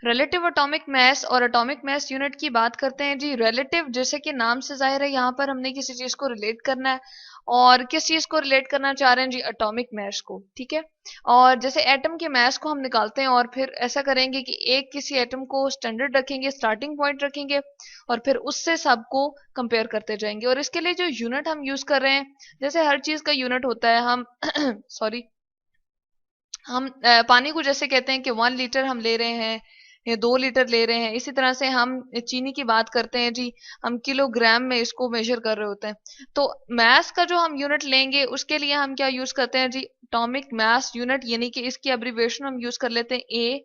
Relative atomic mass और atomic mass unit की बात करते हैं जी। रिलेटिव जैसे कि नाम से जाहिर है, यहाँ पर हमने किसी चीज को रिलेट करना है, और किस चीज को रिलेट करना चाह रहे हैं जी, एटॉमिक मास को, ठीक है। और जैसे एटम के मास को हम निकालते हैं और फिर ऐसा करेंगे कि एक किसी एटम को स्टैंडर्ड रखेंगे, स्टार्टिंग पॉइंट रखेंगे, और फिर उससे सबको कंपेयर करते जाएंगे। और इसके लिए जो यूनिट हम यूज कर रहे हैं, जैसे हर चीज का यूनिट होता है, हम सॉरी, हम पानी को जैसे कहते हैं कि 1 लीटर हम ले रहे हैं या 2 लीटर ले रहे हैं, इसी तरह से हम चीनी की बात करते हैं जी, हम किलोग्राम में इसको मेजर कर रहे होते हैं। तो मास का जो हम यूनिट लेंगे उसके लिए हम क्या यूज करते हैं जी, एटॉमिक मास यूनिट, यानी कि इसकी अब्रिविएशन हम यूज कर लेते हैं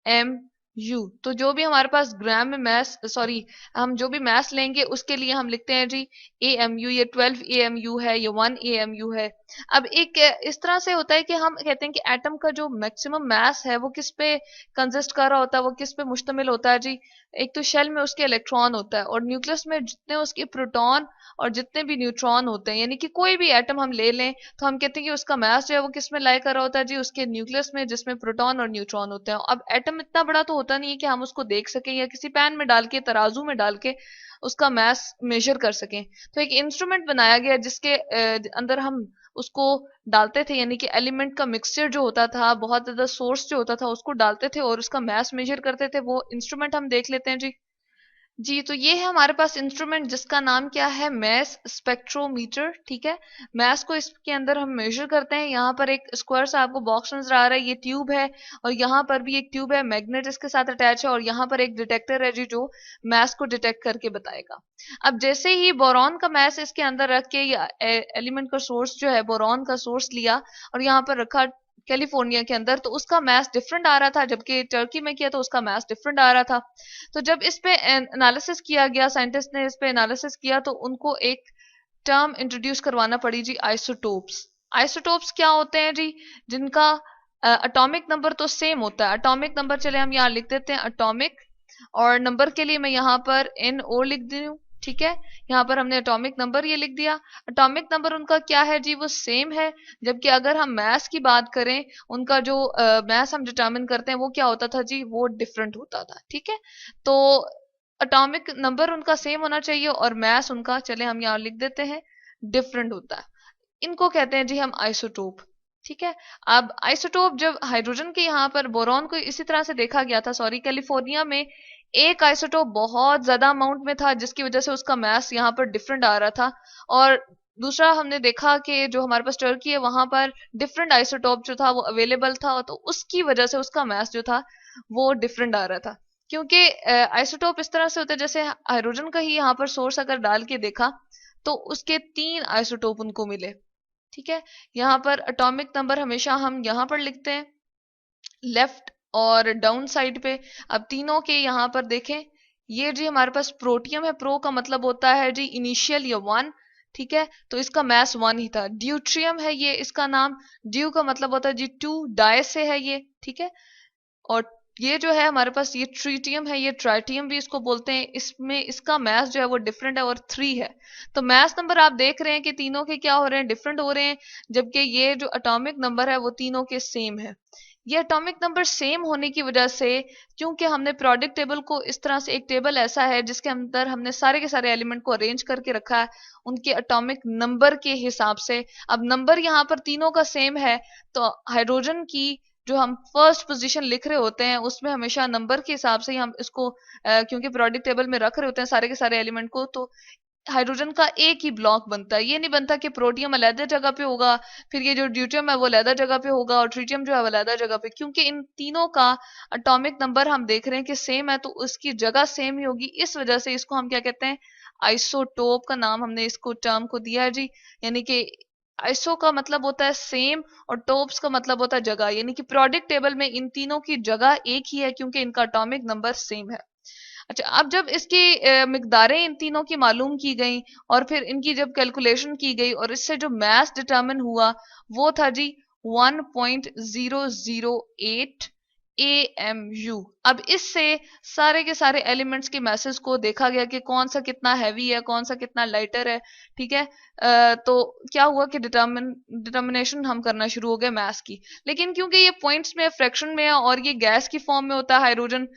एम यू। तो जो भी हमारे पास ग्राम में मैस, सॉरी, हम जो भी मैस लेंगे उसके लिए हम लिखते हैं जी ए एम यू। ये 12 AMU है, ये 1 AMU है। अब एक इस तरह से होता है कि हम कहते हैं कि एटम का जो मैक्सिमम मैस है वो किस पे कंसिस्ट कर रहा होता है, वो किस पे मुश्तमिल होता है जी। एक तो शेल में उसके इलेक्ट्रॉन होता है, और न्यूक्लियस में जितने उसके प्रोटॉन और जितने भी न्यूट्रॉन होते हैं, यानी कि कोई भी एटम हम ले लें तो हम कहते हैं कि उसका मास जो है वो किस में लाई कर रहा होता है जी, उसके न्यूक्लियस में, जिसमें प्रोटॉन और न्यूट्रॉन होते हैं। अब एटम इतना बड़ा तो होता नहीं है कि हम उसको देख सकें या किसी पैन में डाल के, तराजू में डाल के उसका मास मेजर कर सकें। तो एक इंस्ट्रूमेंट बनाया गया जिसके अंदर हम उसको डालते थे, यानी कि एलिमेंट का मिक्सचर जो होता था, बहुत ज्यादा सोर्स जो होता था, उसको डालते थे और उसका मास मेजर करते थे। वो इंस्ट्रूमेंट हम देख लेते हैं जी। जी, तो ये है हमारे पास इंस्ट्रूमेंट जिसका नाम क्या है, मैस स्पेक्ट्रोमीटर, ठीक है। मैस को इसके अंदर हम मेजर करते हैं। यहाँ पर एक स्क्वायर सा आपको बॉक्स नजर आ रहा है, ये ट्यूब है, और यहाँ पर भी एक ट्यूब है, मैग्नेट इसके साथ अटैच है, और यहाँ पर एक डिटेक्टर है जी जो मैस को डिटेक्ट करके बताएगा। अब जैसे ही बोरॉन का मैस इसके अंदर रख के, या एलिमेंट का सोर्स जो है बोरॉन का सोर्स लिया और यहाँ पर रखा कैलिफोर्निया के अंदर, तो उसका मैस डिफरेंट आ रहा था, जबकि टर्की में किया तो उसका मैस डिफरेंट आ रहा था। तो जब इस पे एनालिसिस किया गया, साइंटिस्ट ने इस पे एनालिसिस किया, तो उनको एक टर्म इंट्रोड्यूस करवाना पड़ी जी, आइसोटोप्स। आइसोटोप्स क्या होते हैं जी, जिनका एटॉमिक नंबर तो सेम होता है। एटॉमिक नंबर चले हम यहाँ लिख देते हैं एटॉमिक, और नंबर के लिए मैं यहाँ पर NO लिख दी हूँ, ठीक है। यहाँ पर हमने एटॉमिक नंबर ये लिख दिया। एटॉमिक नंबर उनका क्या है जी, वो सेम है। जबकि अगर हम मैस की बात करें, उनका जो मैस हम डिटरमिन करते हैं वो क्या होता था जी, वो डिफरेंट होता था, ठीक है। तो एटॉमिक नंबर उनका सेम होना चाहिए और मैस उनका, चले हम यहाँ लिख देते हैं, डिफरेंट होता है। इनको कहते हैं जी हम आइसोटोप, ठीक है। अब आइसोटोप, जब हाइड्रोजन के यहाँ पर बोरॉन को इसी तरह से देखा गया था, सॉरी, कैलिफोर्निया में एक आइसोटोप बहुत ज्यादा अमाउंट में था, जिसकी वजह से उसका मास यहाँ पर डिफरेंट आ रहा था। और दूसरा हमने देखा कि जो हमारे पास टर्की है, वहां पर डिफरेंट आइसोटोप जो था वो अवेलेबल था, तो उसकी वजह से उसका मास जो था वो डिफरेंट आ रहा था। क्योंकि आइसोटोप इस तरह से होता है, जैसे हाइड्रोजन का ही यहाँ पर सोर्स अगर डाल के देखा तो उसके 3 आइसोटोप उनको मिले, ठीक है। यहाँ पर एटॉमिक नंबर हमेशा हम यहाँ पर लिखते हैं लेफ्ट और डाउन साइड पे। अब तीनों के यहाँ पर देखें, ये जी हमारे पास प्रोटियम है, प्रो का मतलब होता है जी इनिशियल या 1, ठीक है। तो इसका मास 1 ही था। ड्यूट्रियम है ये इसका नाम, ड्यू का मतलब होता है जी 2, डाय से है ये, ठीक है। और ये जो है हमारे पास, ये ट्रीटियम है, ये ट्राइटियम भी इसको बोलते हैं। इसमें इसका मैस जो है वो डिफरेंट है और 3 है। तो मैस नंबर आप देख रहे हैं कि तीनों के क्या हो रहे हैं, डिफरेंट हो रहे हैं, जबकि ये जो एटॉमिक नंबर है वो तीनों के सेम है। ये एटॉमिक नंबर सेम होने की वजह से, क्योंकि हमने प्रोडिक्ट टेबल को इस तरह से, एक टेबल ऐसा है जिसके अंदर हमने सारे के सारे एलिमेंट को अरेंज करके रखा है उनके एटॉमिक नंबर के हिसाब से। अब नंबर यहाँ पर तीनों का सेम है, तो हाइड्रोजन की जो हम फर्स्ट पोजीशन लिख रहे होते हैं उसमें हमेशा नंबर के हिसाब से ही हम इसको क्योंकि प्रोडिक्ट टेबल में रख रहे होते हैं सारे के सारे एलिमेंट को, तो हाइड्रोजन का एक ही ब्लॉक बनता है। ये नहीं बनता कि प्रोटियम अलग जगह पे होगा, फिर ये जो ड्यूटियम है वो अलग जगह पे होगा, और ट्रीटियम जो है वो अलग जगह पे। क्योंकि इन तीनों का एटॉमिक नंबर हम देख रहे हैं कि सेम है, तो उसकी जगह सेम ही होगी। इस वजह से इसको हम क्या कहते हैं, आइसोटोप का नाम हमने इसको टर्म को दिया है जी। यानी कि आइसो का मतलब होता है सेम, और टोप्स का मतलब होता है जगह, यानी कि प्रोडिक्ट टेबल में इन तीनों की जगह एक ही है क्योंकि इनका एटॉमिक नंबर सेम है। अच्छा, अब जब इसकी मिकदारें इन तीनों की मालूम की गई और फिर इनकी जब कैलकुलेशन की गई और इससे जो मास डिटरमिन हुआ वो था जी 1.008 AMU। अब इससे सारे के सारे एलिमेंट्स के मैसेज को देखा गया कि कौन सा कितना हैवी है, कौन सा कितना लाइटर है। ठीक है, तो क्या हुआ कि डिटर्मिनेशन हम करना शुरू हो गए मास की। लेकिन क्योंकि ये पॉइंट्स में, फ्रैक्शन में है और ये गैस की फॉर्म में होता है हाइड्रोजन,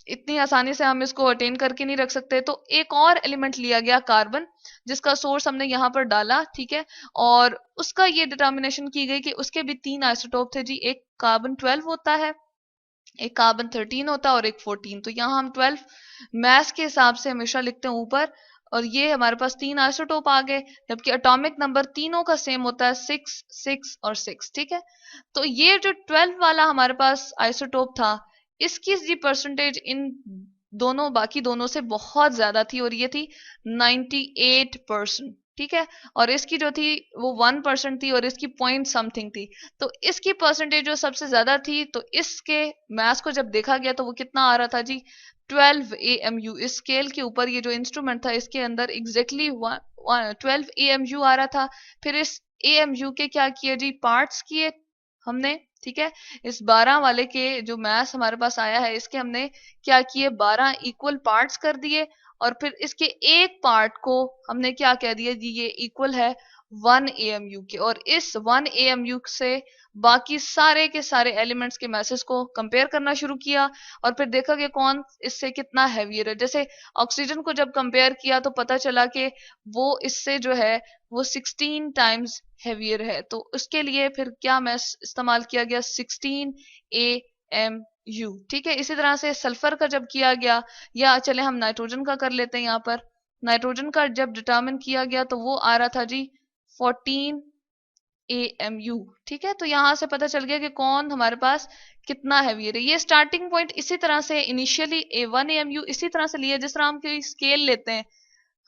इतनी आसानी से हम इसको अटेन करके नहीं रख सकते। तो एक और एलिमेंट लिया गया कार्बन, जिसका सोर्स हमने यहाँ पर डाला। ठीक है, और उसका ये डिटर्मिनेशन की गई कि उसके भी 3 आइसोटोप थे जी। एक कार्बन 12 होता है, एक कार्बन 13 होता है और एक 14। तो यहाँ हम 12 मैस के हिसाब से हमेशा लिखते हैं ऊपर, और ये हमारे पास 3 आइसोटोप आ गए, जबकि एटॉमिक नंबर तीनों का सेम होता है 6, 6 और 6। ठीक है, तो ये जो 12 वाला हमारे पास आइसोटोप था, इसकी जी परसेंटेज इन दोनों, बाकी दोनों से बहुत ज्यादा थी, और ये थी 98%। ठीक है, और इसकी जो थी वो 1% थी, और इसकी पॉइंट समथिंग थी। तो इसकी परसेंटेज जो सबसे ज्यादा थी, तो इसके मैथ्स को जब देखा गया तो वो कितना आ रहा था जी, 12 AMU। इस स्केल के ऊपर ये जो इंस्ट्रूमेंट था, इसके अंदर एग्जैक्टली 12 AMU आ रहा था। फिर इस AMU के क्या किए जी, पार्ट्स किए हमने। ठीक है, इस 12 वाले के जो मैथ्स हमारे पास आया है, इसके हमने क्या किए, 12 इक्वल पार्ट्स कर दिए, और फिर इसके एक पार्ट को हमने क्या कह दिया जी, ये इक्वल है 1 AMU के। और इस 1 AMU से बाकी सारे के सारे एलिमेंट्स के मैसेज को कंपेयर करना शुरू किया, और फिर देखा कि कौन इससे कितना हैवियर है। जैसे ऑक्सीजन को जब कंपेयर किया तो पता चला कि वो इससे जो है वो 16 टाइम्स हैवियर है। तो उसके लिए फिर क्या मैस इस्तेमाल किया गया, 16 AMU। ठीक है, इसी तरह से सल्फर का जब किया गया, या चले हम नाइट्रोजन का कर लेते हैं। यहाँ पर नाइट्रोजन का जब डिटर्मिन किया गया तो वो आ रहा था जी 14 AMU। ठीक है, तो यहां से पता चल गया कि कौन हमारे पास कितना हैवी है। ये स्टार्टिंग पॉइंट इसी तरह से इनिशियली 1 AMU इसी तरह से लिया, जिस तरह हम कोई स्केल लेते हैं,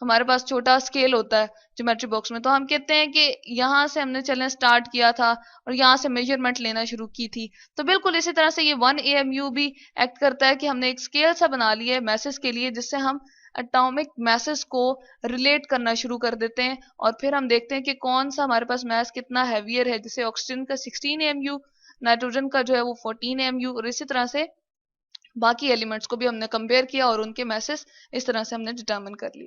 हमारे पास छोटा स्केल होता है ज्योमेट्री बॉक्स में, तो हम कहते हैं कि यहाँ से हमने चलना स्टार्ट किया था और यहाँ से मेजरमेंट लेना शुरू की थी। तो बिल्कुल इसी तरह से ये 1 AMU भी एक्ट करता है कि हमने एक स्केल सा बना लिया है मैसेज के लिए, जिससे हम एटॉमिक मैसेज को रिलेट करना शुरू कर देते हैं, और फिर हम देखते हैं कि कौन सा हमारे पास मैस कितना हैवियर है। जैसे ऑक्सीजन का 16 AMU, नाइट्रोजन का जो है वो 14 AMU, और इसी तरह से बाकी एलिमेंट्स को भी हमने कंपेयर किया और उनके मैसेज इस तरह से हमने डिटर्मिन कर लिए।